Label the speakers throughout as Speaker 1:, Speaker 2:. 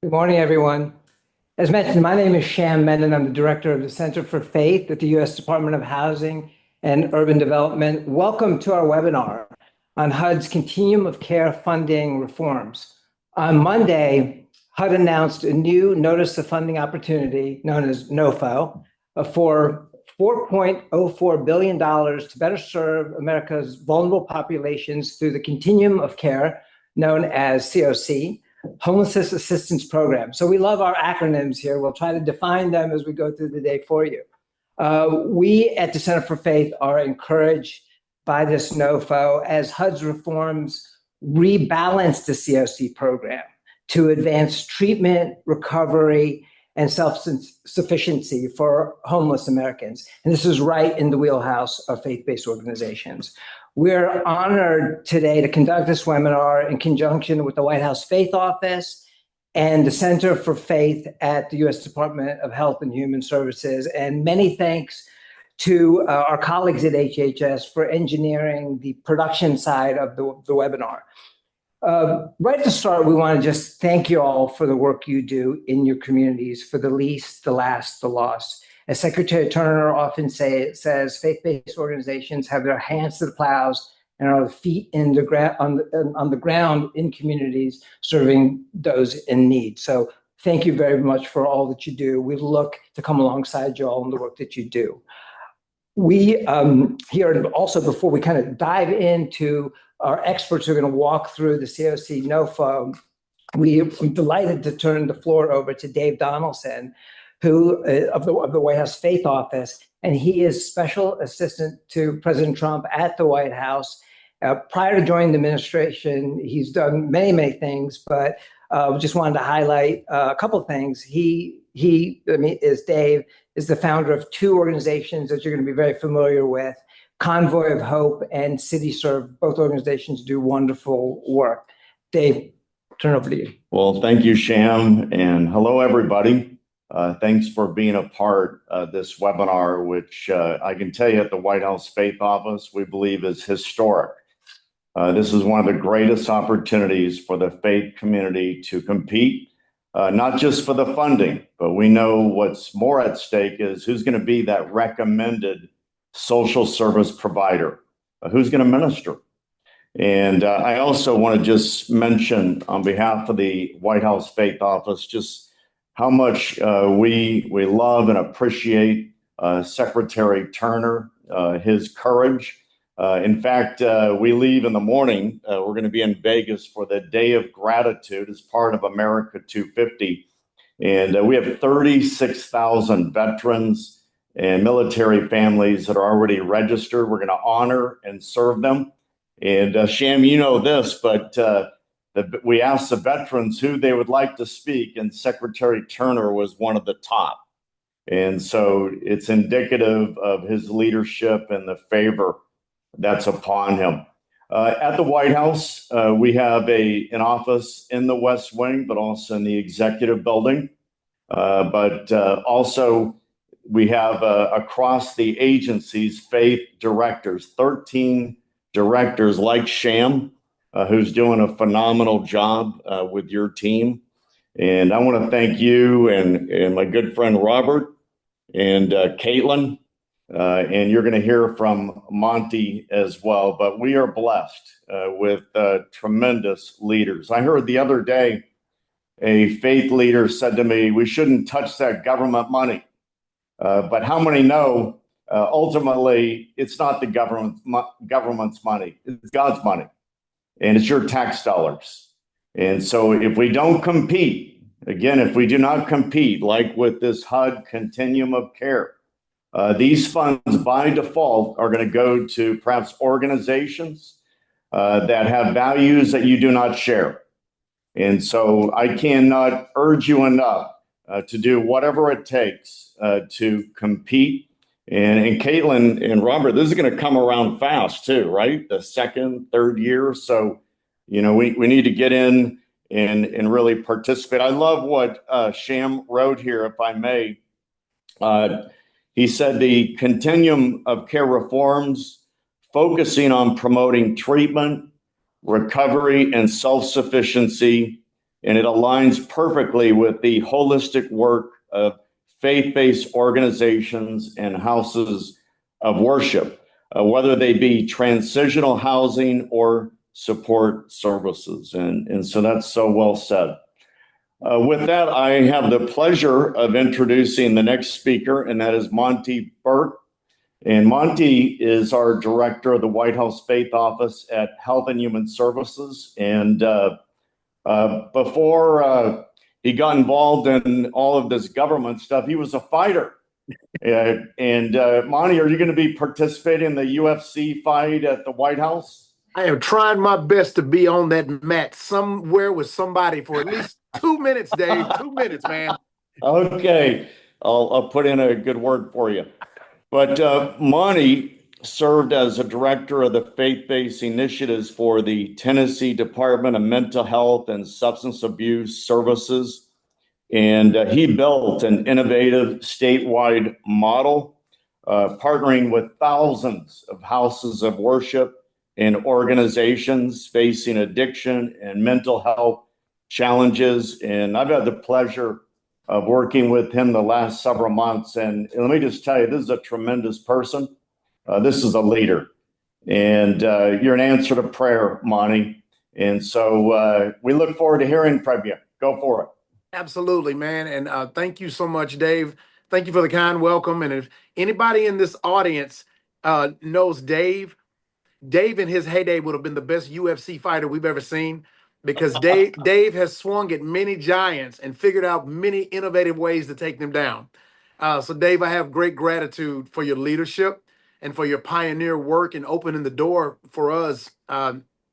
Speaker 1: Good morning, everyone. As mentioned, my name is Sham Menon. I'm the director of the Center for Faith at the U.S. Department of Housing and Urban Development. Welcome to our webinar on HUD's Continuum of Care funding reforms. On Monday, HUD announced a new Notice of Funding Opportunity, known as NOFO, for $4.04 billion to better serve America's vulnerable populations through the Continuum of Care, known as COC, Homelessness Assistance Program. So we love our acronyms here. We'll try to define them as we go through the day for you. We at the Center for Faith are encouraged by this NOFO as HUD's reforms rebalance the COC program to advance treatment, recovery, and self-sufficiency for homeless Americans. And this is right in the wheelhouse of faith-based organizations. We're honored today to conduct this webinar in conjunction with the White House Faith Office and the Center for Faith at the U.S. Department of Health and Human Services. And many thanks to our colleagues at HHS for engineering the production side of the webinar. Right at the start, we want to just thank you all for the work you do in your communities for the least, the last, the lost. As Secretary Turner often says, faith-based organizations have their hands to the plows and are feet on the ground in communities serving those in need. So thank you very much for all that you do. We look to come alongside you all in the work that you do. We here also, before we kind of dive into our experts who are going to walk through the COC NOFO, I'm delighted to turn the floor over to Dave Donaldson, who of the White House Faith Office, and he is Special Assistant to President Trump at the White House. Prior to joining the administration, he's done many things, but just wanted to highlight a couple of things. Dave is the founder of two organizations that you're going to be very familiar with, Convoy of Hope and CityServe. Both organizations do wonderful work. Dave, turn it over to you.
Speaker 2: Well, thank you, Sham, and hello, everybody. Thanks for being a part of this webinar, which I can tell you at the White House Faith Office, we believe is historic. This is one of the greatest opportunities for the faith community to compete, not just for the funding, but we know what's more at stake is who's going to be that recommended social service provider, who's going to minister. And I also want to just mention on behalf of the White House Faith Office, just how much we love and appreciate Secretary Turner, his courage. In fact, we leave in the morning. We're going to be in Vegas for the Day of Gratitude as part of America 250. And we have 36,000 veterans and military families that are already registered. We're going to honor and serve them. And Sham, you know this, but we asked the veterans who they would like to speak, and Secretary Turner was one of the top. And so it's indicative of his leadership and the favor that's upon him. At the White House, we have an office in the West Wing, but also in the executive building. But also we have across the agencies, faith directors, 13 directors like Sham, who's doing a phenomenal job with your team. And I want to thank you and my good friend Robert and Caitlin. And you're going to hear from Monty as well. But we are blessed with tremendous leaders. I heard the other day a faith leader said to me, we shouldn't touch that government money. But how many know ultimately it's not the government's money, it's God's money. And it's your tax dollars. And so if we don't compete, again, if we do not compete, like with this HUD Continuum of Care, these funds by default are going to go to perhaps organizations that have values that you do not share. And so I cannot urge you enough to do whatever it takes to compete. And Caitlin and Robert, this is going to come around fast too, right? The second, third year. So, you know, we need to get in and really participate. I love what Sham wrote here, if I may. He said the Continuum of Care reforms focusing on promoting treatment, recovery, and self-sufficiency and it aligns perfectly with the holistic work of faith-based organizations and houses of worship, whether they be transitional housing or support services. And so that's so well said. With that, I have the pleasure of introducing the next speaker, and that is Monty Burke. And Monty is our director of the White House Faith Office at Health and Human Services. And before he got involved in all of this government stuff, he was a fighter. Monty, are you going to be participating in the UFC fight at the White House?
Speaker 3: I am trying my best to be on that mat somewhere with somebody for at least 2 minutes, Dave. 2 minutes, man.
Speaker 2: Okay, I'll put in a good word for you. But Monty served as a director of the faith-based initiatives for the Tennessee Department of Mental Health and Substance Abuse Services. And he built an innovative statewide model, partnering with thousands of houses of worship and organizations facing addiction and mental health challenges. And I've had the pleasure of working with him the last several months. And let me just tell you, this is a tremendous person. This is a leader. And you're an answer to prayer, Monty. And so we look forward to hearing from you. Go for it.
Speaker 3: Absolutely, man. And thank you so much, Dave. Thank you for the kind welcome. And if anybody in this audience knows Dave, Dave in his heyday would have been the best UFC fighter we've ever seen, because Dave has swung at many giants and figured out many innovative ways to take them down. So Dave, I have great gratitude for your leadership and for your pioneer work in opening the door for us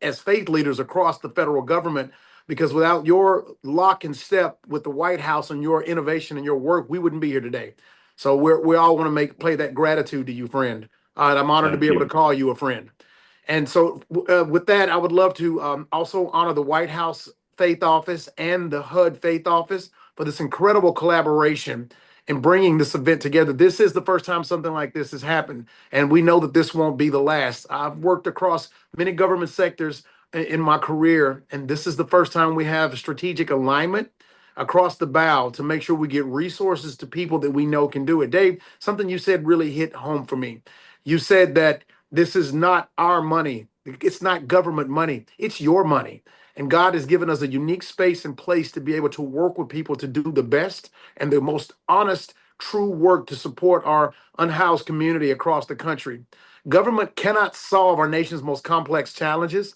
Speaker 3: as faith leaders across the federal government, because without your lock and step with the White House and your innovation and your work, we wouldn't be here today. So we all want to play that gratitude to you, friend. And I'm honored to be able to call you a friend. And so with that, I would love to also honor the White House Faith Office and the HUD Faith Office for this incredible collaboration in bringing this event together. This is the first time something like this has happened, and we know that this won't be the last. I've worked across many government sectors in my career, and this is the first time we have strategic alignment across the bow to make sure we get resources to people that we know can do it. Dave, something you said really hit home for me. You said that this is not our money. It's not government money. It's your money. And God has given us a unique space and place to be able to work with people to do the best and the most honest, true work to support our unhoused community across the country. Government cannot solve our nation's most complex challenges.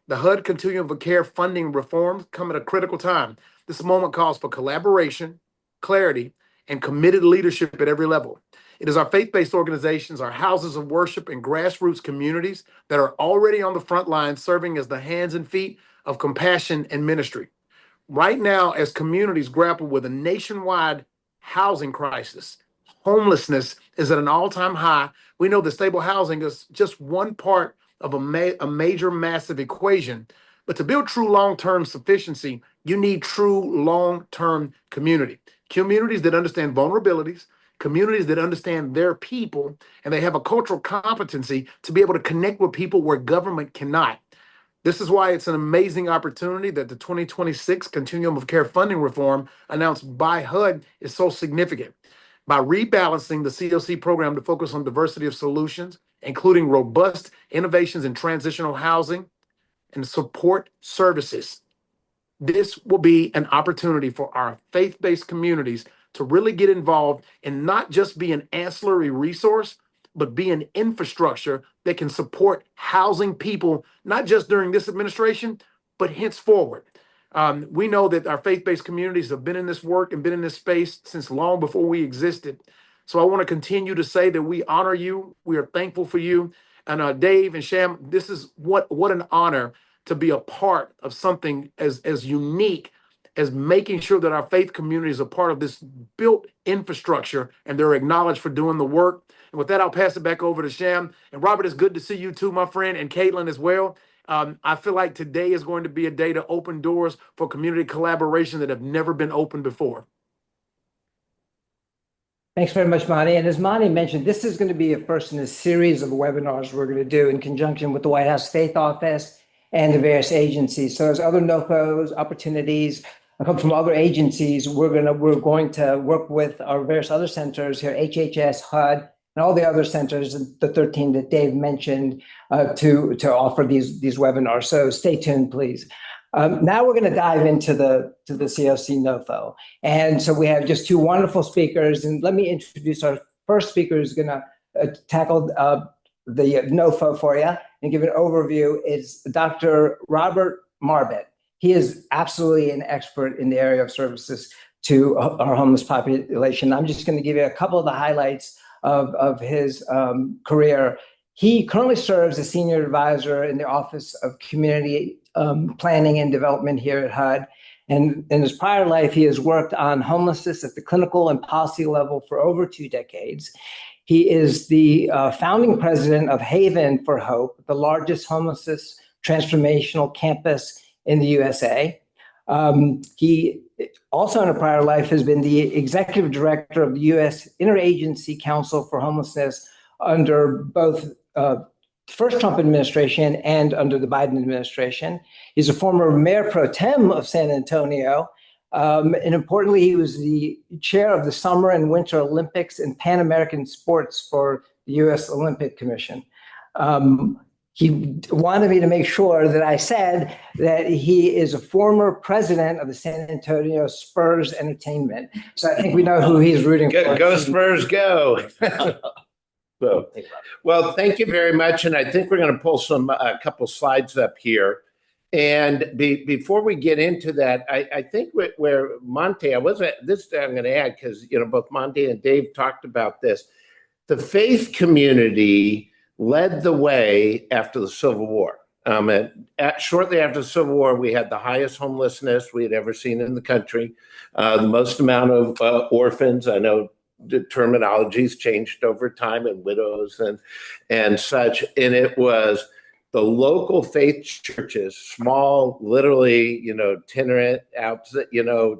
Speaker 3: The HUD Continuum of Care funding reforms come at a critical time. This moment calls for collaboration, clarity, and committed leadership at every level. It is our faith-based organizations, our houses of worship, and grassroots communities that are already on the front line, serving as the hands and feet of compassion and ministry. Right now, as communities grapple with a nationwide housing crisis, homelessness is at an all-time high. We know that stable housing is just one part of a major, massive equation. But to build true long-term sufficiency, you need true long-term community. Communities that understand vulnerabilities, communities that understand their people, and they have a cultural competency to be able to connect with people where government cannot. This is why it's an amazing opportunity that the 2026 Continuum of Care funding reform announced by HUD is so significant. By rebalancing the COC program to focus on diversity of solutions, including robust innovations in transitional housing and support services, this will be an opportunity for our faith-based communities to really get involved and not just be an ancillary resource, but be an infrastructure that can support housing people, not just during this administration, but henceforward. We know that our faith-based communities have been in this work and been in this space since long before we existed. So I want to continue to say that we honor you. We are thankful for you. And Dave and Sham, this is what an honor to be a part of something as unique as making sure that our faith communities are part of this built infrastructure and they're acknowledged for doing the work. And with that, I'll pass it back over to Sham. And Robert, it's good to see you too, my friend, and Caitlin as well. I feel like today is going to be a day to open doors for community collaboration that have never been opened before.
Speaker 1: Thanks very much, Monty. And as Monty mentioned, this is going to be a first in a series of webinars we're going to do in conjunction with the White House Faith Office and the various agencies. So there's other NOFOs, opportunities come from other agencies. We're going to work with our various other centers here, HHS, HUD, and all the other centers, the 13 that Dave mentioned, to offer these webinars. So stay tuned, please. Now we're going to dive into the COC NOFO. And so we have just two wonderful speakers. And let me introduce our first speaker who's going to tackle the NOFO for you and give an overview is Dr. Robert Marbett. He is absolutely an expert in the area of services to our homeless population. I'm just going to give you a couple of the highlights of his career. He currently serves as senior advisor in the Office of Community Planning and Development here at HUD. And in his prior life, he has worked on homelessness at the clinical and policy level for over 2 decades. He is the founding president of Haven for Hope, the largest homelessness transformational campus in the USA. He also in a prior life has been the executive director of the U.S. Interagency Council for Homelessness under both first Trump administration and under the Biden administration. He's a former mayor pro tem of San Antonio. And importantly, he was the chair of the Summer and Winter Olympics and Pan American Sports for the U.S. Olympic Commission. He wanted me to make sure that I said that he is a former president of the San Antonio Spurs Entertainment. So I think we know who he's rooting for.
Speaker 4: Go Spurs, go. Well, thank you very much. And I think we're going to pull a couple slides up here. And before we get into that, I think where Monte, I'm going to add, because both Monte and Dave talked about this. The faith community led the way after the Civil War. Shortly after the Civil War, we had the highest homelessness we had ever seen in the country, the most amount of orphans. I know the terminology's changed over time, and widows and such. And it was the local faith churches, small, literally, itinerant out,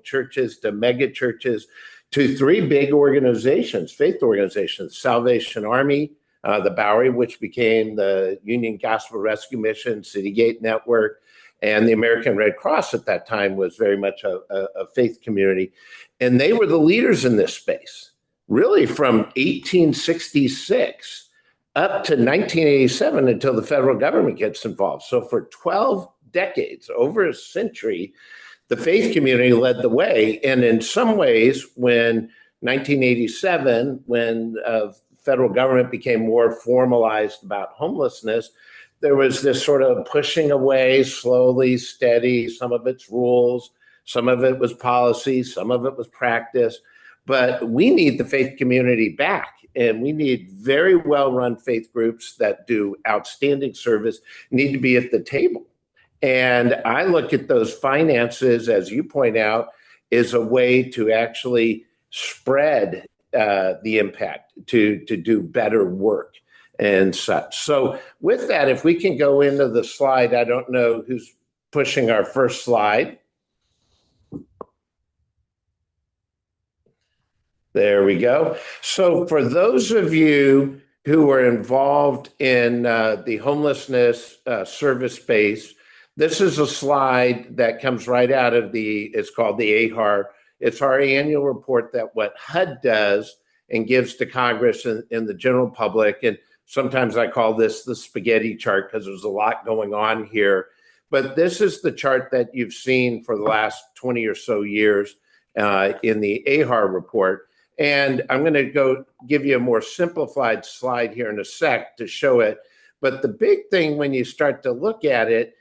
Speaker 4: churches to mega churches, to 3 big organizations, faith organizations: Salvation Army, the Bowery, which became the Union Gospel Rescue Mission, City Gate Network, and the American Red Cross at that time was very much a faith community. And they were the leaders in this space, really from 1866 up to 1987 until the federal government gets involved. So for 12 decades, over a century, the faith community led the way. And in some ways, when 1987, when federal government became more formalized about homelessness, there was this sort of pushing away, slowly, steady, some of it's rules, some of it was policy, some of it was practice. But we need the faith community back, and we need very well-run faith groups that do outstanding service, need to be at the table. And I look at those finances, as you point out, as a way to actually spread the impact, to do better work and such. So with that, if we can go into the slide, I don't know who's pushing our first slide. There we go. So for those of you who are involved in the homelessness service space, this is a slide that comes right out of it's called the AHAR. It's our annual report that what HUD does and gives to Congress and the general public. And sometimes I call this the spaghetti chart because there's a lot going on here. But this is the chart that you've seen for the last 20 or so years in the AHAR report. And I'm going to go give you a more simplified slide here in a sec to show it. But the big thing when you start to look at it,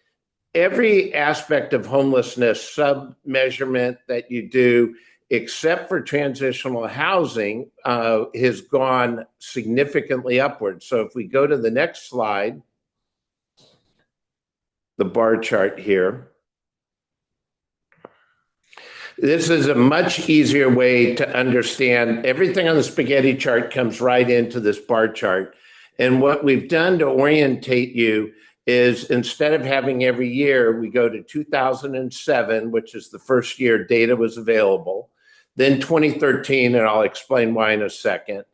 Speaker 4: every aspect of homelessness sub-measurement that you do, except for transitional housing, has gone significantly upward. So if we go to the next slide, the bar chart here. This is a much easier way to understand. Everything on the spaghetti chart comes right into this bar chart. And what we've done to orientate you is, instead of having every year, we go to 2007, which is the first year data was available, then 2013, and I'll explain why in a second,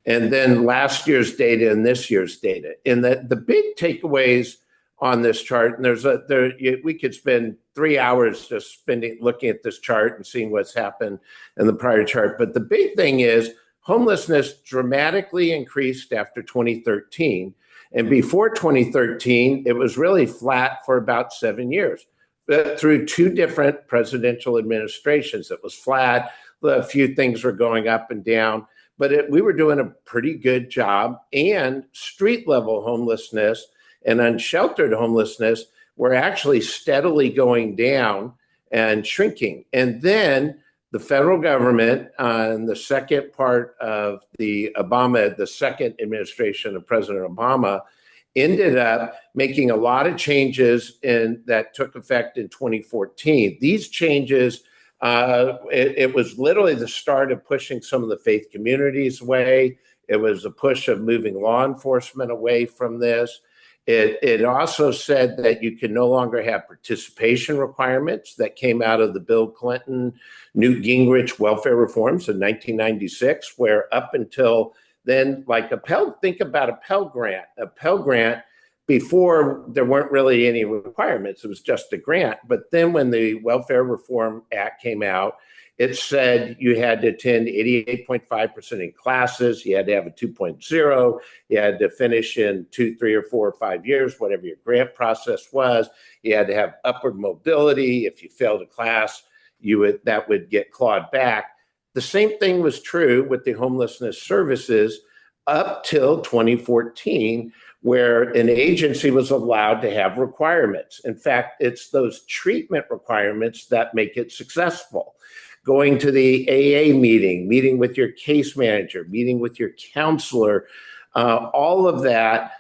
Speaker 4: and then last year's data and this year's data. And the big takeaways on this chart, and we could spend 3 hours just looking at this chart and seeing what's happened in the prior chart. But the big thing is homelessness dramatically increased after 2013. And before 2013, it was really flat for about 7 years. Through 2 different presidential administrations, it was flat. A few things were going up and down, but we were doing a pretty good job. And street level homelessness and unsheltered homelessness were actually steadily going down and shrinking. And then the federal government, in the second part of the second administration of President Obama, ended up making a lot of changes that took effect in 2014. These changes, it was literally the start of pushing some of the faith communities away. It was a push of moving law enforcement away from this. It also said that you can no longer have participation requirements that came out of the Bill Clinton, Newt Gingrich welfare reforms in 1996, where up until then, like think about a Pell Grant. A Pell Grant, before there weren't really any requirements, it was just a grant. But then when the Welfare Reform Act came out, it said you had to attend 88.5% in classes, you had to have a 2.0, you had to finish in 2, 3, or 4 or 5 years, whatever your grant process was. You had to have upward mobility. If you failed a class, that would get clawed back. The same thing was true with the homelessness services up till 2014, where an agency was allowed to have requirements. In fact, it's those treatment requirements that make it successful. Going to the AA meeting with your case manager, meeting with your counselor, all of that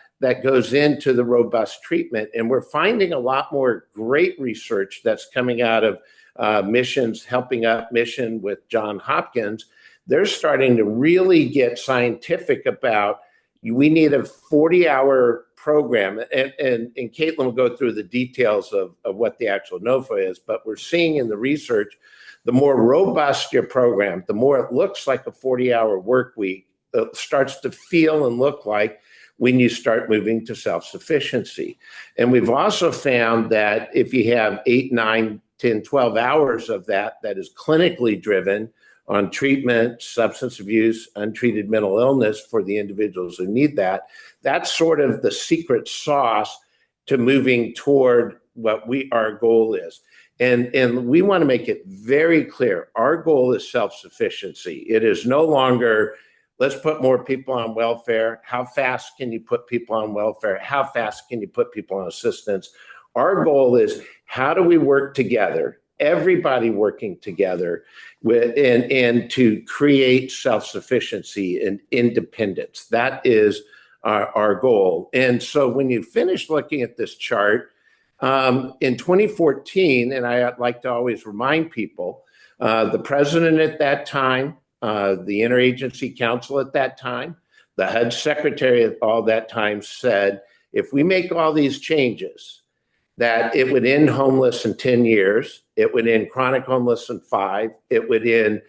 Speaker 4: goes into the robust treatment. And we're finding a lot more great research that's coming out of Mission's Helping Up Mission with Johns Hopkins. They're starting to really get scientific about we need a 40-hour program. And Caitlin will go through the details of what the actual NOFA is, but we're seeing in the research, the more robust your program, the more it looks like a 40-hour work week, it starts to feel and look like when you start moving to self-sufficiency. And we've also found that if you have 8, 9, 10, 12 hours of that is clinically driven on treatment, substance abuse, untreated mental illness for the individuals who need that, that's sort of the secret sauce to moving toward what our goal is. And we want to make it very clear. Our goal is self-sufficiency. It is no longer, let's put more people on welfare. How fast can you put people on welfare? How fast can you put people on assistance? Our goal is, how do we work together, everybody working together and to create self-sufficiency and independence? That is our goal. And so when you finish looking at this chart, in 2014, and I like to always remind people, the president at that time, the Interagency Council at that time, the HUD secretary at all that time said, if we make all these changes, that it would end homeless in 10 years, it would end chronic homeless in 5, it would end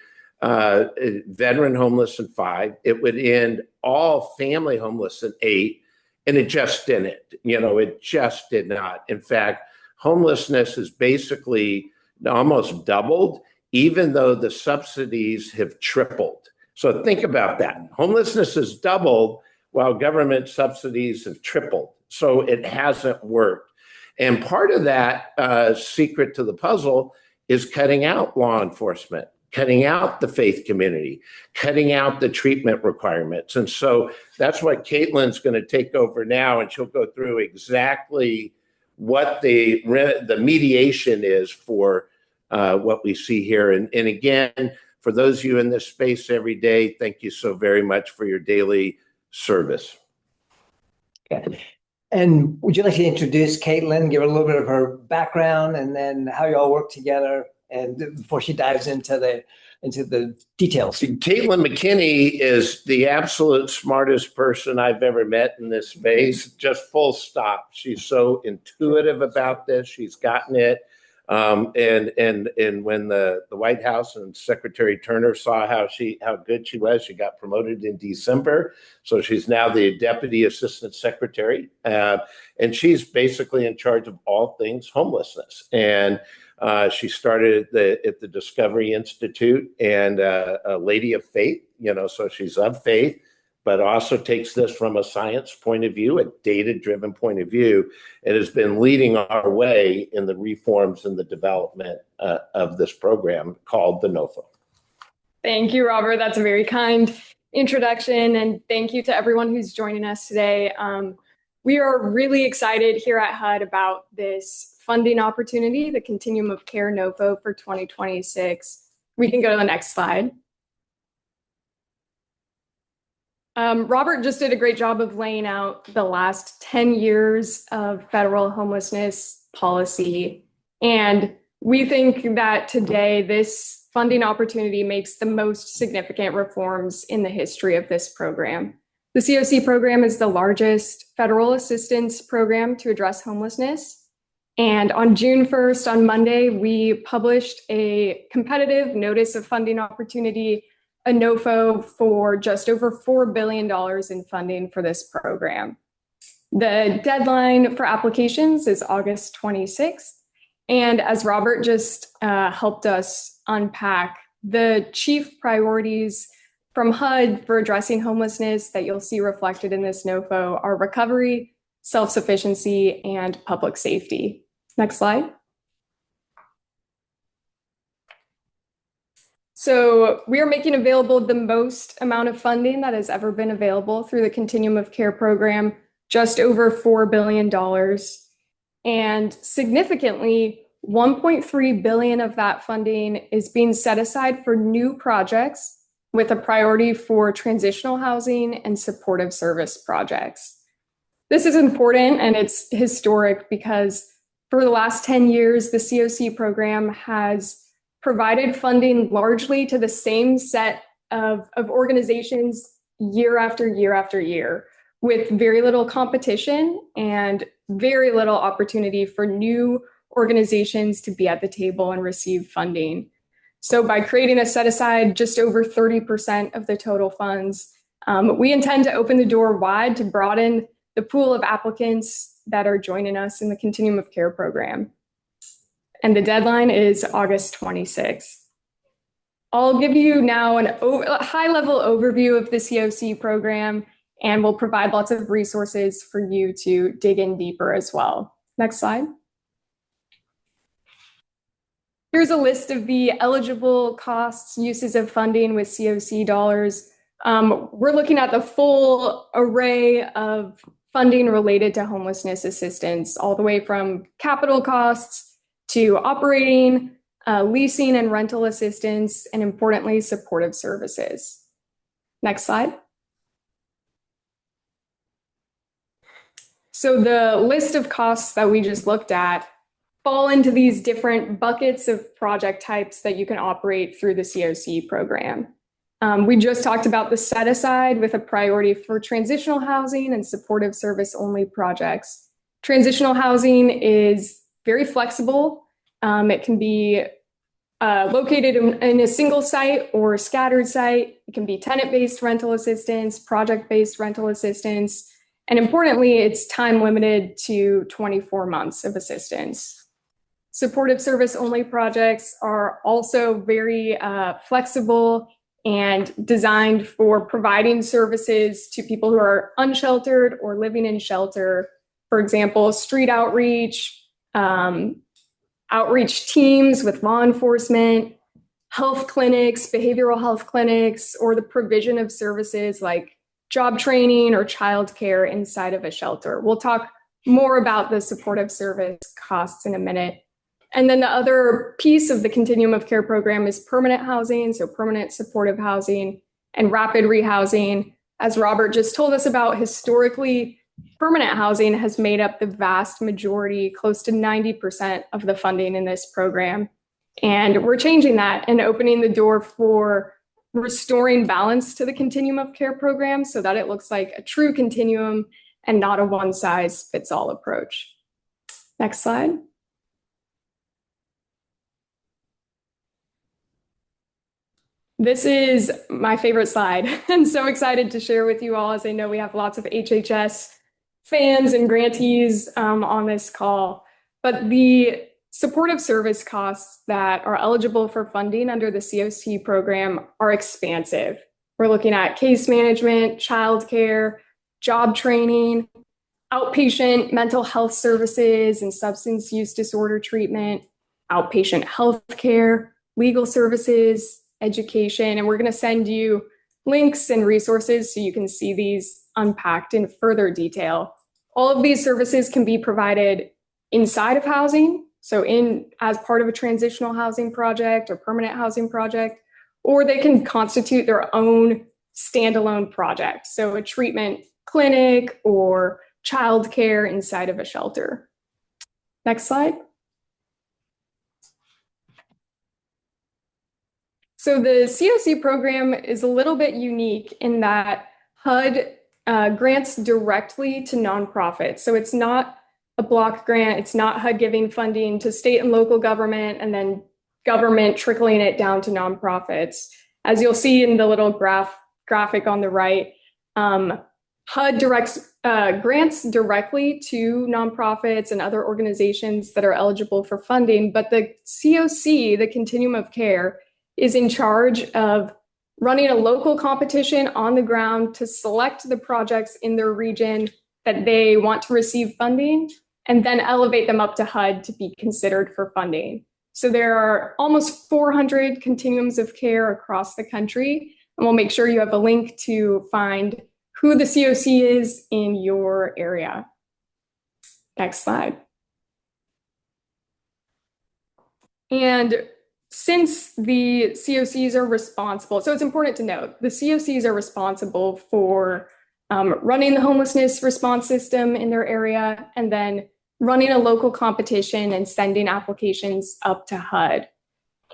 Speaker 4: veteran homeless in 5, it would end all family homeless in 8, and it just didn't. It just did not. In fact, homelessness has basically almost doubled, even though the subsidies have tripled. So think about that. Homelessness has doubled while government subsidies have tripled. So it hasn't worked. And part of that secret to the puzzle is cutting out law enforcement, cutting out the faith community, cutting out the treatment requirements. And so that's what Caitlin's going to take over now, and she'll go through exactly what the mediation is for what we see here. And again, for those of you in this space every day, thank you so very much for your daily service.
Speaker 1: Okay. And would you like to introduce Caitlin, give her a little bit of her background, and then how you all work together, and before she dives into the details?
Speaker 4: Caitlin McKinney is the absolute smartest person I've ever met in this space, just full stop. She's so intuitive about this. She's gotten it. And when the White House and Secretary Turner saw how good she was, she got promoted in December. So she's now the Deputy Assistant Secretary, and she's basically in charge of all things homelessness. And she started at the Discovery Institute, and a lady of faith, so she's of faith, but also takes this from a science point of view, a data-driven point of view, and has been leading our way in the reforms and the development of this program called the NOFO.
Speaker 5: Thank you, Robert. That's a very kind introduction, and thank you to everyone who's joining us today. We are really excited here at HUD about this funding opportunity, the Continuum of Care NOFO for 2026. We can go to the next slide. Robert just did a great job of laying out the last 10 years of federal homelessness policy. And we think that today this funding opportunity makes the most significant reforms in the history of this program. The COC program is the largest federal assistance program to address homelessness. And on June 1st, on Monday, we published a competitive notice of funding opportunity, a NOFO, for just over $4 billion in funding for this program. The deadline for applications is August 26th. And as Robert just helped us unpack, the chief priorities from HUD for addressing homelessness that you'll see reflected in this NOFO are recovery, self-sufficiency, and public safety. Next slide. So we are making available the most amount of funding that has ever been available through the Continuum of Care program, just over $4 billion. And significantly, $1.3 billion of that funding is being set aside for new projects with a priority for transitional housing and supportive service projects. This is important and it's historic because for the last 10 years, the COC program has provided funding largely to the same set of organizations year after year after year, with very little competition and very little opportunity for new organizations to be at the table and receive funding. So by creating a set aside just over 30% of the total funds, we intend to open the door wide to broaden the pool of applicants that are joining us in the Continuum of Care program. And the deadline is August 26th. I'll give you now a high-level overview of the COC program, and we'll provide lots of resources for you to dig in deeper as well. Next slide. Here's a list of the eligible costs, uses of funding with COC dollars. We're looking at the full array of funding related to homelessness assistance, all the way from capital costs to operating, leasing and rental assistance, and importantly, supportive services. Next slide. So the list of costs that we just looked at fall into these different buckets of project types that you can operate through the COC program. We just talked about the set aside with a priority for transitional housing and supportive service only projects. Transitional housing is very flexible. It can be located in a single site or a scattered site. It can be tenant-based rental assistance, project-based rental assistance, and importantly, it's time limited to 24 months of assistance. Supportive service only projects are also very flexible and designed for providing services to people who are unsheltered or living in shelter. For example, street outreach, outreach teams with law enforcement, health clinics, behavioral health clinics, or the provision of services like job training or childcare inside of a shelter. We'll talk more about the supportive service costs in a minute. And then the other piece of the Continuum of Care program is permanent housing, so permanent supportive housing and rapid rehousing. As Robert just told us about, historically, permanent housing has made up the vast majority, close to 90% of the funding in this program. And we're changing that and opening the door for restoring balance to the Continuum of Care program so that it looks like a true continuum and not a one-size-fits-all approach. Next slide. This is my favorite slide. I'm so excited to share with you all, as I know we have lots of HHS fans and grantees on this call. But the supportive service costs that are eligible for funding under the COC program are expansive. We're looking at case management, childcare, job training, outpatient mental health services and substance use disorder treatment, outpatient health care, legal services, education. And we're going to send you links and resources so you can see these unpacked in further detail. All of these services can be provided inside of housing, so as part of a transitional housing project or permanent housing project, or they can constitute their own standalone project, so a treatment clinic or childcare inside of a shelter. Next slide. So the COC program is a little bit unique in that HUD grants directly to nonprofits. So it's not a block grant. It's not HUD giving funding to state and local government and then government trickling it down to nonprofits. As you'll see in the little graphic on the right, HUD grants directly to nonprofits and other organizations that are eligible for funding, but the COC, the Continuum of Care, is in charge of running a local competition on the ground to select the projects in their region that they want to receive funding and then elevate them up to HUD to be considered for funding. So there are almost 400 continuums of care across the country, and we'll make sure you have a link to find who the COC is in your area. Next slide. And since the COCs are responsible, so it's important to note, the COCs are responsible for running the homelessness response system in their area and then running a local competition and sending applications up to HUD.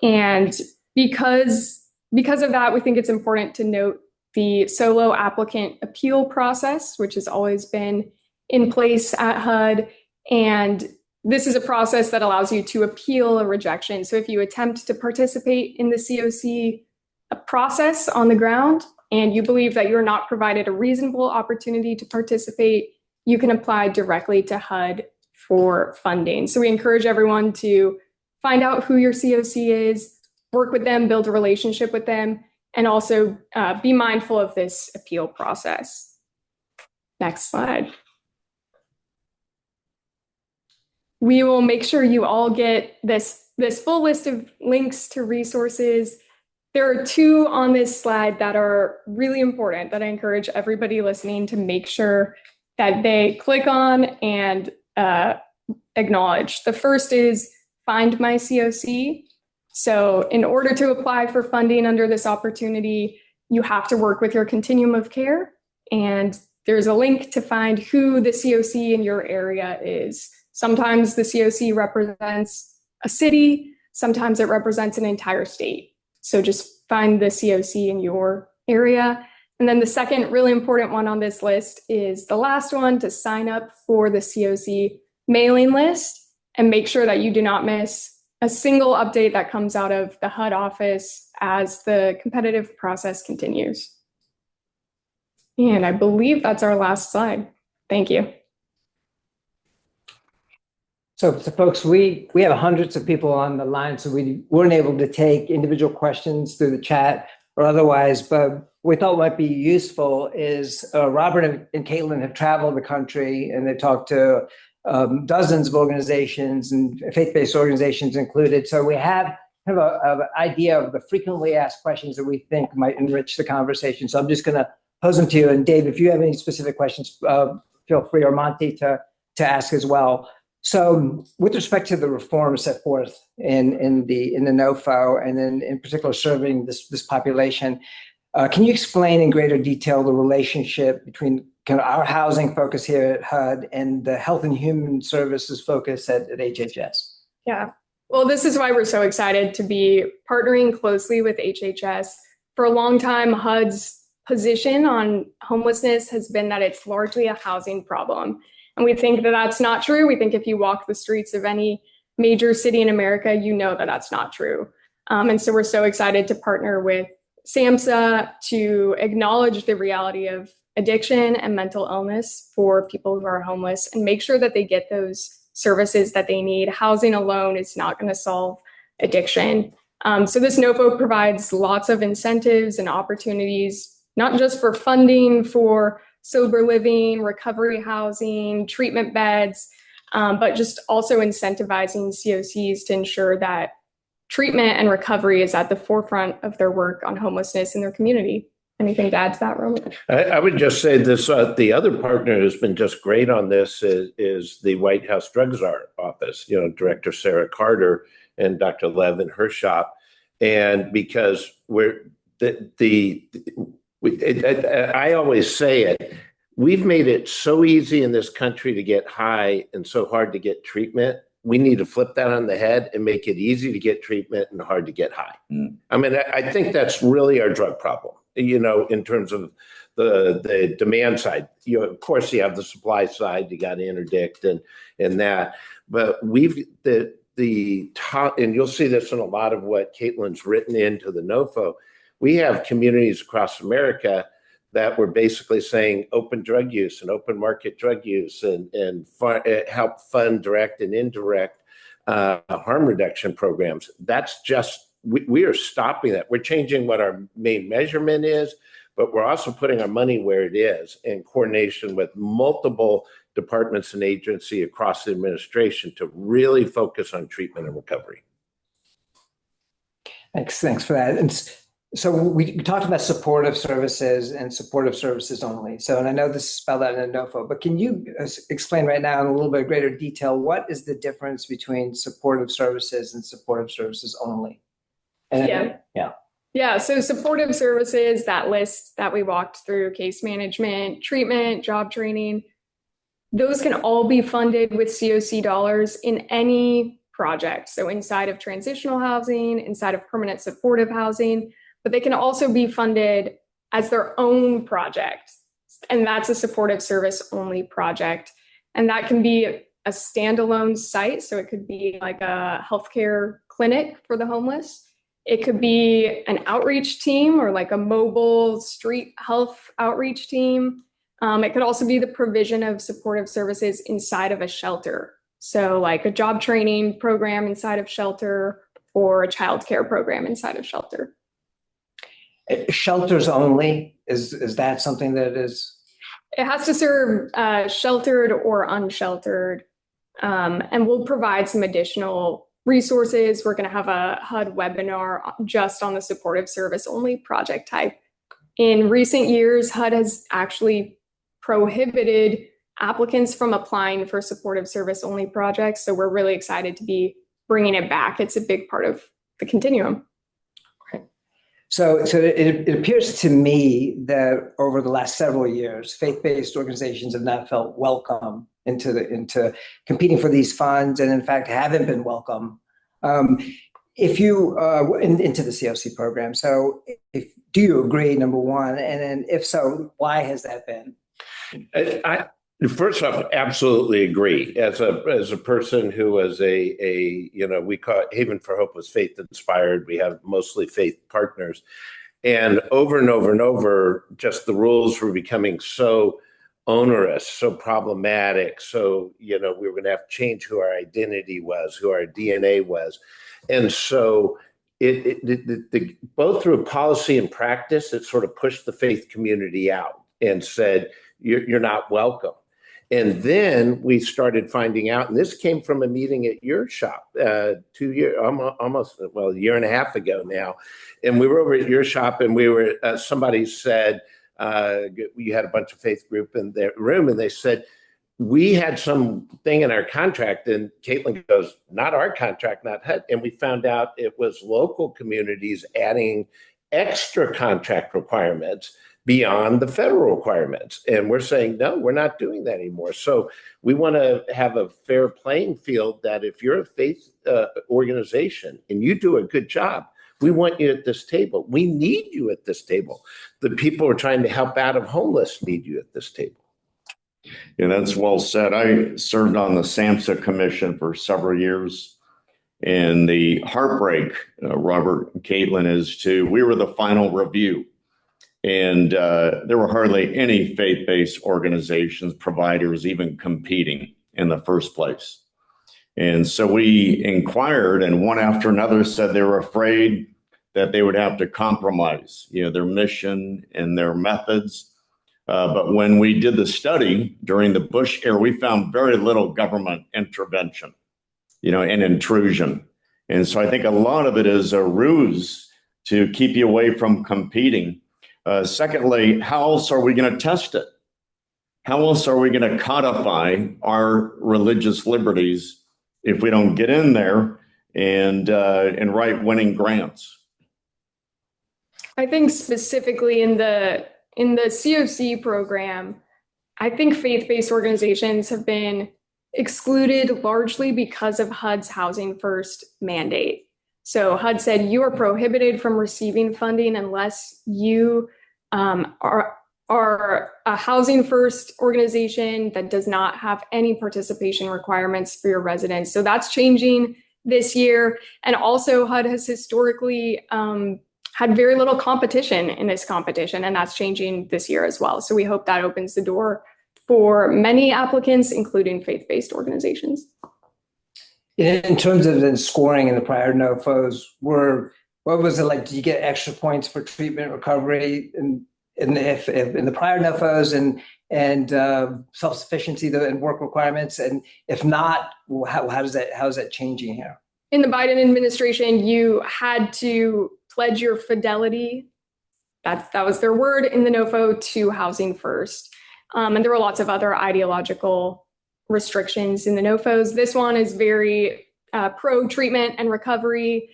Speaker 5: And because of that, we think it's important to note the solo applicant appeal process, which has always been in place at HUD. And this is a process that allows you to appeal a rejection. So if you attempt to participate in the COC process on the ground and you believe that you're not provided a reasonable opportunity to participate, you can apply directly to HUD for funding. So we encourage everyone to find out who your COC is, work with them, build a relationship with them, and also be mindful of this appeal process. Next slide. We will make sure you all get this full list of links to resources. There are two on this slide that are really important that I encourage everybody listening to make sure that they click on and acknowledge. The first is Find My COC. So in order to apply for funding under this opportunity, you have to work with your continuum of care. And there's a link to find who the COC in your area is. Sometimes the COC represents a city, sometimes it represents an entire state. So just find the COC in your area. And then the second really important one on this list is the last one, to sign up for the COC mailing list and make sure that you do not miss a single update that comes out of the HUD office as the competitive process continues. And I believe that's our last slide. Thank you.
Speaker 1: So folks, we have hundreds of people on the line, so we weren't able to take individual questions through the chat or otherwise, but we thought might be useful is Robert and Caitlin have traveled the country and they talked to dozens of organizations and faith-based organizations included. So we have kind of an idea of the frequently asked questions that we think might enrich the conversation. So I'm just going to pose them to you. And Dave, if you have any specific questions, feel free, or Monty, to ask as well. So with respect to the reforms set forth in the NOFO, and then in particular serving this population, can you explain in greater detail the relationship between kind of our housing focus here at HUD and the health and human services focus at HHS?
Speaker 5: Yeah, well, this is why we're so excited to be partnering closely with HHS. For a long time, HUD's position on homelessness has been that it's largely a housing problem. And we think that that's not true. We think if you walk the streets of any major city in America, you know that that's not true. And so we're so excited to partner with SAMHSA to acknowledge the reality of addiction and mental illness for people who are homeless and make sure that they get those services that they need. Housing alone is not going to solve addiction. So this NOFO provides lots of incentives and opportunities, not just for funding for sober living, recovery housing, treatment beds, but just also incentivizing COCs to ensure that treatment and recovery is at the forefront of their work on homelessness in their community. Anything to add to that, Roman?
Speaker 4: I would just say this, the other partner who's been just great on this is the White House Drug Czar office, Director Sarah Carter and Dr. Lev in her shop. And because I always say it, we've made it so easy in this country to get high and so hard to get treatment. We need to flip that on the head and make it easy to get treatment and hard to get high. I mean, I think that's really our drug problem, in terms of the demand side. Of course, you have the supply side, you got interdict and that, but the top, and you'll see this in a lot of what Caitlin's written into the NOFO. We have communities across America that were basically saying open drug use and open market drug use and help fund direct and indirect harm reduction programs. That's just, we are stopping that. We're changing what our main measurement is, but we're also putting our money where it is in coordination with multiple departments and agency across the administration to really focus on treatment and recovery.
Speaker 1: Thanks for that. And so we talked about supportive services and supportive services only. So, and I know this is spelled out in a NOFO, but can you explain right now in a little bit greater detail, what is the difference between supportive services and supportive services only?
Speaker 5: Yeah, so supportive services, that list that we walked through, case management, treatment, job training, those can all be funded with COC dollars in any project. So inside of transitional housing, inside of permanent supportive housing, but they can also be funded as their own project. And that's a supportive service only project. And that can be a standalone site. So it could be like a healthcare clinic for the homeless. It could be an outreach team or like a mobile street health outreach team. It could also be the provision of supportive services inside of a shelter. So like a job training program inside of shelter or a childcare program inside of shelter.
Speaker 1: Shelters only, is that something that is?
Speaker 5: It has to serve sheltered or unsheltered, and we'll provide some additional resources. We're going to have a HUD webinar just on the supportive service only project type. In recent years, HUD has actually prohibited applicants from applying for supportive service only projects. So we're really excited to be bringing it back. It's a big part of the continuum.
Speaker 1: So it appears to me that over the last several years, faith-based organizations have not felt welcome into competing for these funds, and in fact haven't been welcome if you into the COC program. So do you agree, number one, and then if so, why has that been?
Speaker 4: First off, absolutely agree. As a person who was we call it Haven for Hope was faith inspired. We have mostly faith partners, and over and over and over, just the rules were becoming so onerous, so problematic. So we were going to have to change who our identity was, who our DNA was, and so both through policy and practice, it sort of pushed the faith community out and said, you're not welcome. And then we started finding out, and this came from a meeting at your shop 2 years, almost a year and a half ago now. And we were over at your shop, and we were, somebody said, you had a bunch of faith group in their room, and they said, we had something in our contract, and Caitlin goes, not our contract, not HUD. And we found out it was local communities adding extra contract requirements beyond the federal requirements. And we're saying, no, we're not doing that anymore. So we want to have a fair playing field that if you're a faith organization and you do a good job, we want you at this table. We need you at this table. The people who are trying to help out of homeless need you at this table.
Speaker 2: Yeah, that's well said. I served on the SAMHSA commission for several years. And the heartbreak, Robert and Caitlin, is we were the final review. And there were hardly any faith-based organizations, providers even competing in the first place. And so we inquired, and one after another said they were afraid that they would have to compromise, their mission and their methods. But when we did the study during the Bush era, we found very little government intervention, and intrusion. And so I think a lot of it is a ruse to keep you away from competing. Secondly, how else are we going to test it? How else are we going to codify our religious liberties if we don't get in there and write winning grants?
Speaker 5: I think specifically in the COC program, I think faith-based organizations have been excluded largely because of HUD's Housing First mandate. So HUD said you are prohibited from receiving funding unless you are a Housing First organization that does not have any participation requirements for your residents. So that's changing this year. And also HUD has historically had very little competition in this competition, and that's changing this year as well. So we hope that opens the door for many applicants, including faith-based organizations.
Speaker 1: In terms of the scoring in the prior NOFOs, what was it like? Did you get extra points for treatment recovery in the prior NOFOs and self-sufficiency and work requirements? And if not, how's that changing here?
Speaker 5: In the Biden administration, you had to pledge your fidelity. That was their word in the NOFO to Housing First. And there were lots of other ideological restrictions in the NOFOs. This one is very pro-treatment and recovery.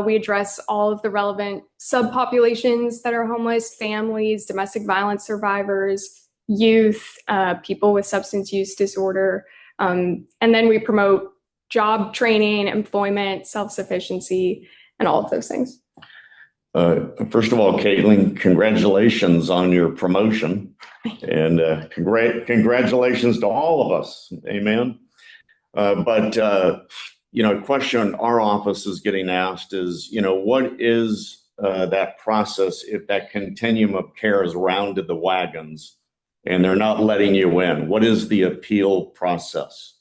Speaker 5: We address all of the relevant subpopulations that are homeless: families, domestic violence survivors, youth, people with substance use disorder. And then we promote job training, employment, self-sufficiency, and all of those things.
Speaker 2: First of all, Caitlin, congratulations on your promotion, and congratulations to all of us. Amen. But a question our office is getting asked is, what is that process if that continuum of care is rounded the wagons and they're not letting you in? What is the appeal process?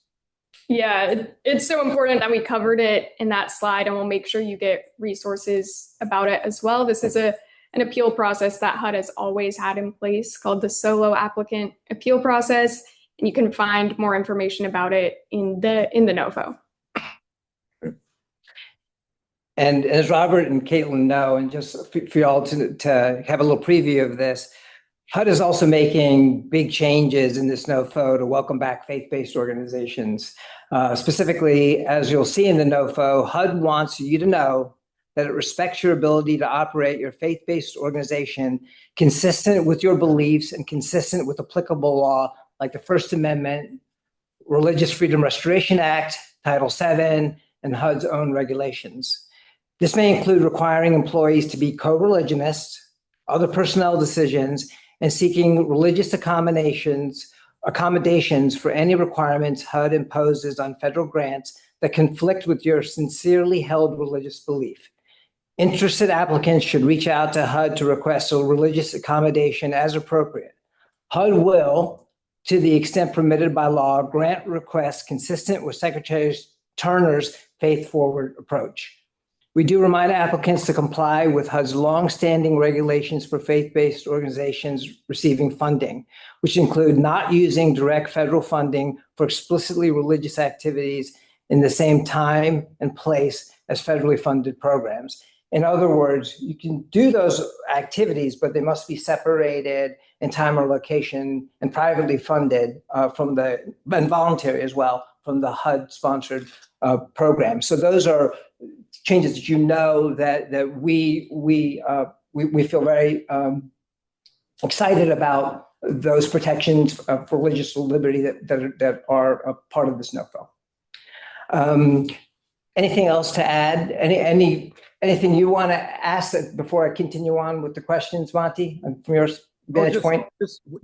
Speaker 5: Yeah, it's so important that we covered it in that slide, and we'll make sure you get resources about it as well. This is an appeal process that HUD has always had in place called the solo applicant appeal process, and you can find more information about it in the NOFO.
Speaker 1: And as Robert and Caitlin know, and just for y'all to have a little preview of this, HUD is also making big changes in this NOFO to welcome back faith-based organizations. Specifically, as you'll see in the NOFO, HUD wants you to know that it respects your ability to operate your faith-based organization consistent with your beliefs and consistent with applicable law, like the First Amendment, Religious Freedom Restoration Act, Title VII, and HUD's own regulations. This may include requiring employees to be co-religionists, other personnel decisions, and seeking religious accommodations for any requirements HUD imposes on federal grants that conflict with your sincerely held religious belief. Interested applicants should reach out to HUD to request a religious accommodation as appropriate. HUD will, to the extent permitted by law, grant requests consistent with Secretary Turner's faith-forward approach. We do remind applicants to comply with HUD's longstanding regulations for faith-based organizations receiving funding, which include not using direct federal funding for explicitly religious activities in the same time and place as federally funded programs. In other words, you can do those activities, but they must be separated in time or location and privately funded and voluntary as well from the HUD-sponsored program. So those are changes that that we feel very excited about, those protections for religious liberty that are a part of this NOFO. Anything else to add? Anything you want to ask before I continue on with the questions, Monty, from your vantage point?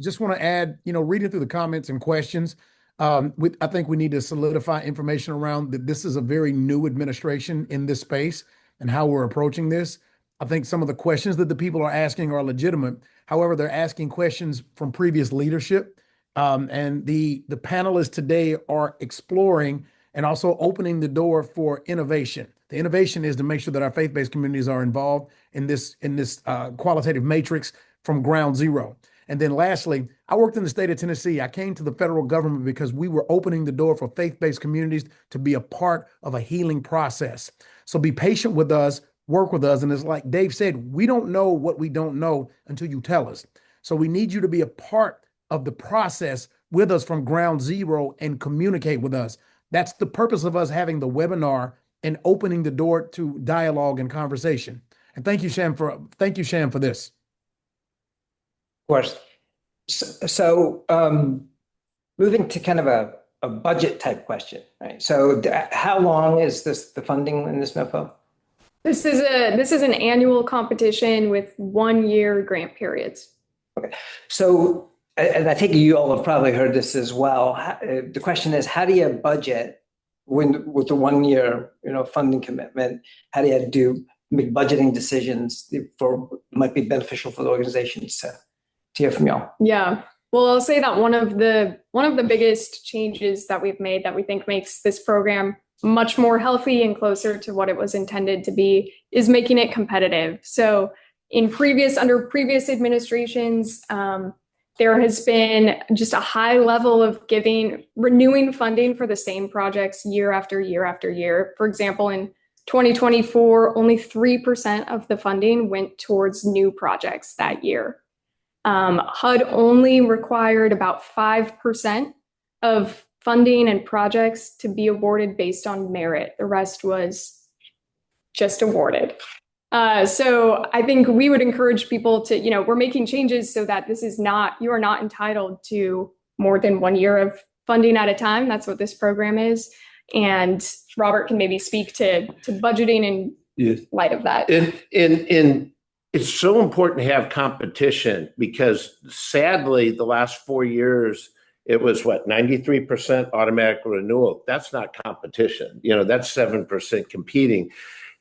Speaker 3: Just want to add, reading through the comments and questions, I think we need to solidify information around that this is a very new administration in this space and how we're approaching this. I think some of the questions that the people are asking are legitimate. However, they're asking questions from previous leadership. And the panelists today are exploring and also opening the door for innovation. The innovation is to make sure that our faith-based communities are involved in this qualitative matrix from ground zero. And then lastly, I worked in the state of Tennessee. I came to the federal government because we were opening the door for faith-based communities to be a part of a healing process. So be patient with us, work with us. And it's like Dave said, we don't know what we don't know until you tell us. So we need you to be a part of the process with us from ground zero and communicate with us. That's the purpose of us having the webinar and opening the door to dialogue and conversation. And thank you, Sham, for this.
Speaker 1: Of course. So, moving to kind of a budget type question, right? So how long is the funding in this NOFO?
Speaker 5: This is an annual competition with 1-year grant periods.
Speaker 1: Okay. So, and I think you all have probably heard this as well. The question is, how do you budget with the 1-year, funding commitment? How do you make budgeting decisions for might be beneficial for the organizations to hear from y'all?
Speaker 5: Yeah. Well, I'll say that one of the biggest changes that we've made that we think makes this program much more healthy and closer to what it was intended to be is making it competitive. So under previous administrations, there has been just a high level of renewing funding for the same projects year after year after year. For example, in 2024, only 3% of the funding went towards new projects that year. HUD only required about 5% of funding and projects to be awarded based on merit. The rest was just awarded. So I think we would encourage people to, we're making changes so that you are not entitled to more than 1 year of funding at a time. That's what this program is. And Robert can maybe speak to budgeting in light of that.
Speaker 4: It's so important to have competition because sadly, the last 4 years, it was 93% automatic renewal. That's not competition. That's 7% competing.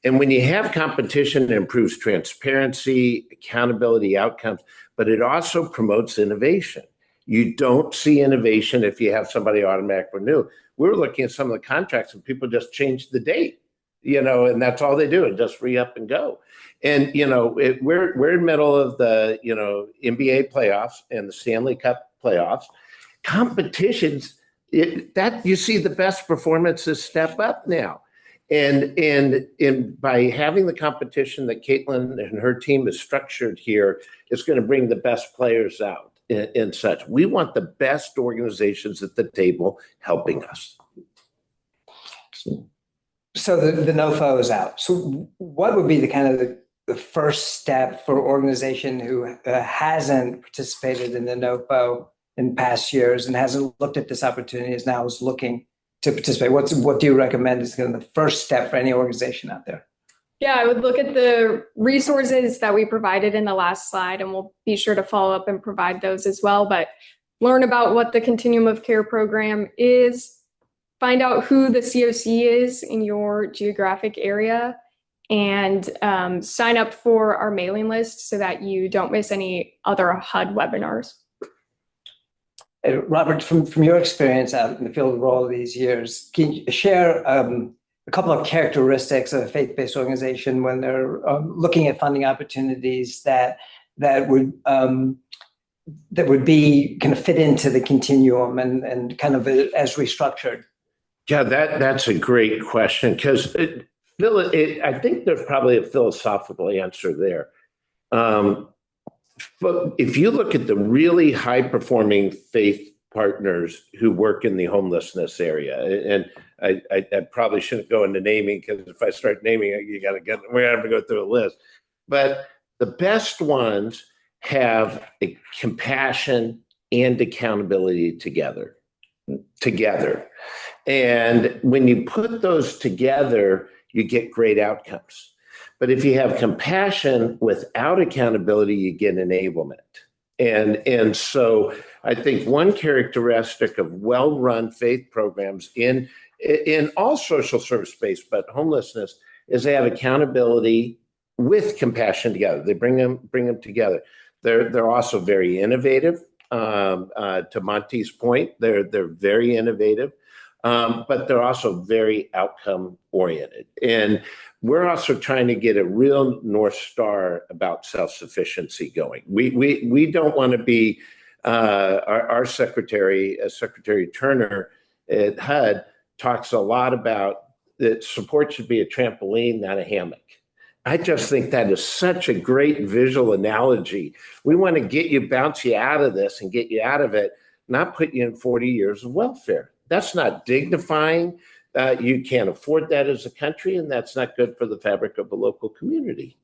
Speaker 4: And when you have competition, it improves transparency, accountability, outcomes, but it also promotes innovation. You don't see innovation if you have somebody automatic renew. We're looking at some of the contracts and people just change the date, and that's all they do and just re-up and go. And, we're in the middle of the, NBA playoffs and the Stanley Cup playoffs. Competitions, that you see the best performances step up now. And by having the competition that Caitlin and her team is structured here, it's going to bring the best players out and such. We want the best organizations at the table helping us.
Speaker 1: So the NOFO is out. So what would be the kind of the first step for an organization who hasn't participated in the NOFO in past years and hasn't looked at this opportunity, now is looking to participate? What do you recommend is kind of the first step for any organization out there?
Speaker 5: Yeah, I would look at the resources that we provided in the last slide, and we'll be sure to follow up and provide those as well. But learn about what the Continuum of Care program is, find out who the COC is in your geographic area, and sign up for our mailing list so that you don't miss any other HUD webinars.
Speaker 1: Robert, from your experience out in the field for all of these years, can you share a couple of characteristics of a faith-based organization when they're looking at funding opportunities that would be kind of fit into the continuum and kind of as restructured?
Speaker 4: Yeah, that's a great question because I think there's probably a philosophical answer there. But if you look at the really high-performing faith partners who work in the homelessness area, and I probably shouldn't go into naming because if I start naming, we're going to go through a list. But the best ones have a compassion and accountability together. And when you put those together, you get great outcomes. But if you have compassion without accountability, you get enablement. And so I think one characteristic of well-run faith programs in all social service space, but homelessness, is they have accountability with compassion together. They bring them together. They're also very innovative. To Monty's point, they're very innovative, but they're also very outcome oriented. And we're also trying to get a real North Star about self-sufficiency going. We don't want to be our secretary, Secretary Turner at HUD, talks a lot about that support should be a trampoline, not a hammock. I just think that is such a great visual analogy. We want to get you, bounce you out of this and get you out of it, not put you in 40 years of welfare. That's not dignifying. You can't afford that as a country, and that's not good for the fabric of a local community.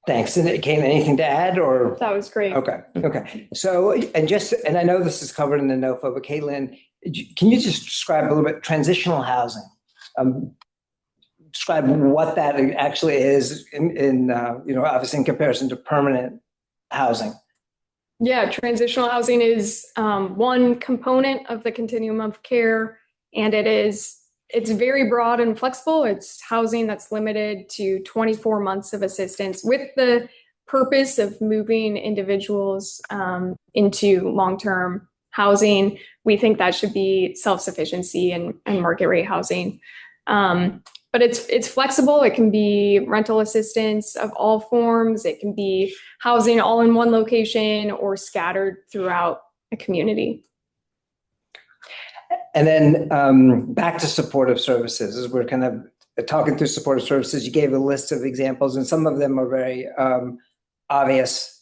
Speaker 1: Thanks. And Kate, anything to add, or?
Speaker 5: That was great.
Speaker 1: Okay. So, and I know this is covered in the NOFA, but Caitlin, can you just describe a little bit transitional housing? Describe what that actually is in obviously in comparison to permanent housing.
Speaker 5: Yeah, transitional housing is one component of the continuum of care, and it's very broad and flexible. It's housing that's limited to 24 months of assistance with the purpose of moving individuals into long-term housing. We think that should be self-sufficiency and market rate housing. But it's flexible. It can be rental assistance of all forms. It can be housing all in one location or scattered throughout a community.
Speaker 1: And then back to supportive services, as we're kind of talking through supportive services, you gave a list of examples, and some of them are very obvious,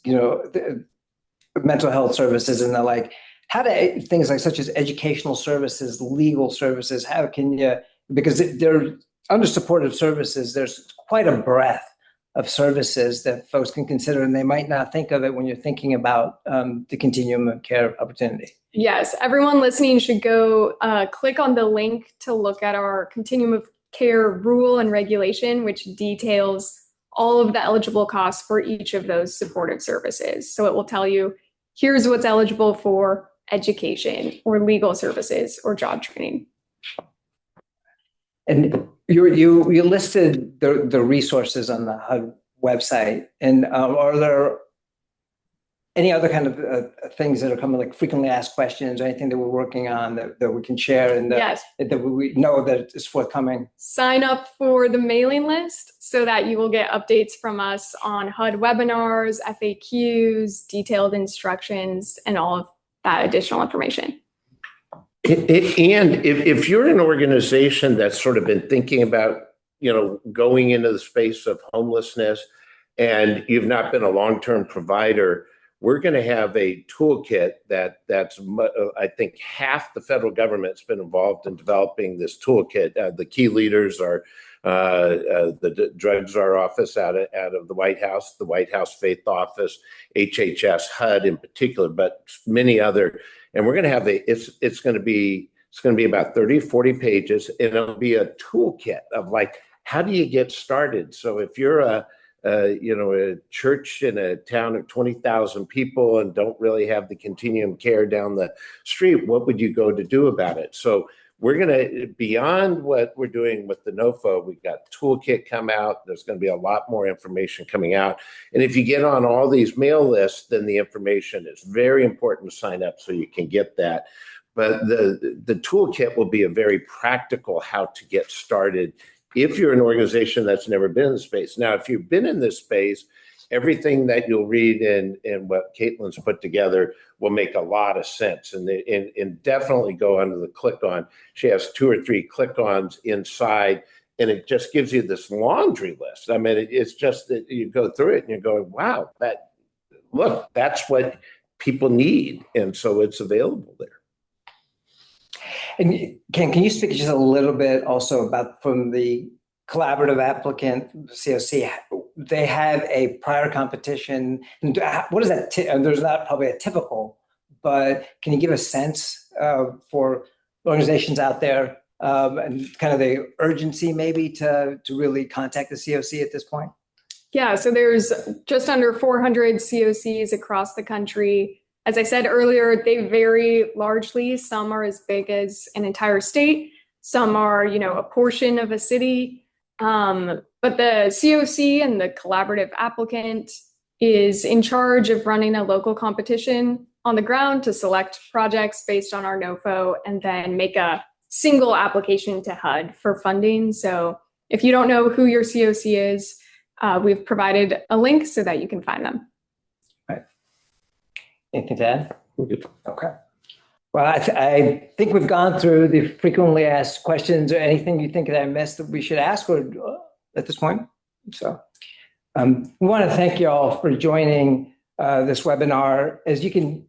Speaker 1: mental health services and the like. How do things like such as educational services, legal services, how can you, because they're under supportive services, there's quite a breadth of services that folks can consider, and they might not think of it when you're thinking about the continuum of care opportunity.
Speaker 5: Yes, everyone listening should go click on the link to look at our continuum of care rule and regulation, which details all of the eligible costs for each of those supportive services. So it will tell you, here's what's eligible for education or legal services or job training.
Speaker 1: And you listed the resources on the HUD website, and are there any other kind of things that are coming, like frequently asked questions or anything that we're working on that we can share and
Speaker 5: Yes.
Speaker 1: that we know that is forthcoming?
Speaker 5: Sign up for the mailing list so that you will get updates from us on HUD webinars, FAQs, detailed instructions, and all of that additional information.
Speaker 4: And if you're an organization that's sort of been thinking about, going into the space of homelessness and you've not been a long-term provider, we're going to have a toolkit that's I think half the federal government's been involved in developing this toolkit. The key leaders are the Drug Czar office out of the White House Faith Office, HHS, HUD in particular, but many other. And we're going to have it's going to be about 30, 40 pages, and it'll be a toolkit of like, how do you get started? So if you're a church in a town of 20,000 people and don't really have the continuum care down the street, what would you go to do about it? So we're going to, beyond what we're doing with the NOFA, we've got toolkit come out. There's going to be a lot more information coming out. And if you get on all these mail lists, then the information is very important to sign up so you can get that. But the toolkit will be a very practical how to get started if you're an organization that's never been in the space. Now, if you've been in this space, everything that you'll read in what Caitlin's put together will make a lot of sense. And definitely go under the click-on. She has 2 or 3 click-ons inside, and it just gives you this laundry list. I mean, it's just that you go through it and you're going, wow, that's what people need. And so it's available there.
Speaker 1: And can you speak just a little bit also about from the collaborative applicant, COC, they had a prior competition. What is that? There's not probably a typical, but can you give a sense for organizations out there and kind of the urgency maybe to really contact the COC at this point?
Speaker 5: Yeah, so there's just under 400 COCs across the country. As I said earlier, they vary largely. Some are as big as an entire state. Some are, a portion of a city. But the COC and the collaborative applicant is in charge of running a local competition on the ground to select projects based on our NOFO and then make a single application to HUD for funding. So if you don't know who your COC is, we've provided a link so that you can find them.
Speaker 1: Right. Anything to add? We're good. Okay. Well, I think we've gone through the frequently asked questions or anything you think that I missed that we should ask or at this point. So we want to thank you all for joining this webinar. As you can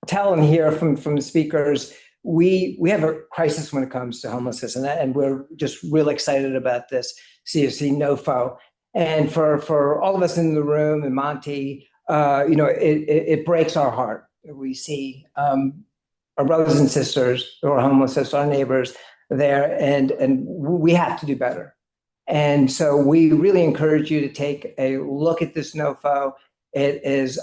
Speaker 1: tell and hear from the speakers, we have a crisis when it comes to homelessness, and we're just really excited about this COC NOFO. And for all of us in the room and Monty, it breaks our heart. We see our brothers and sisters who are homeless, our neighbors there, and we have to do better. And so we really encourage you to take a look at this NOFO. It is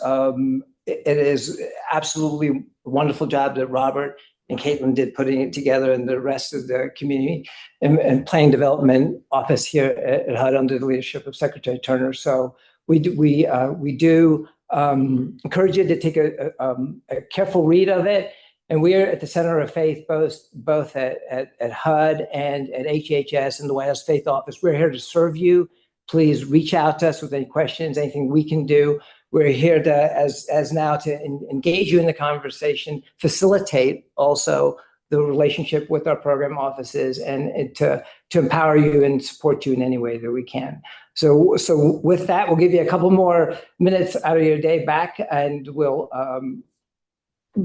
Speaker 1: absolutely a wonderful job that Robert and Caitlin did putting it together, and the rest of the community and plan development office here at HUD under the leadership of Secretary Turner. So we do encourage you to take a careful read of it. And we're at the Center of Faith, both at HUD and at HHS and the White House Faith Office. We're here to serve you. Please reach out to us with any questions, anything we can do. We're here to, as now, to engage you in the conversation, facilitate also the relationship with our program offices, and to empower you and support you in any way that we can. So with that, we'll give you a couple more minutes out of your day back, and we'll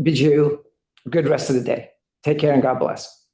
Speaker 1: bid you a good rest of the day. Take care and God bless.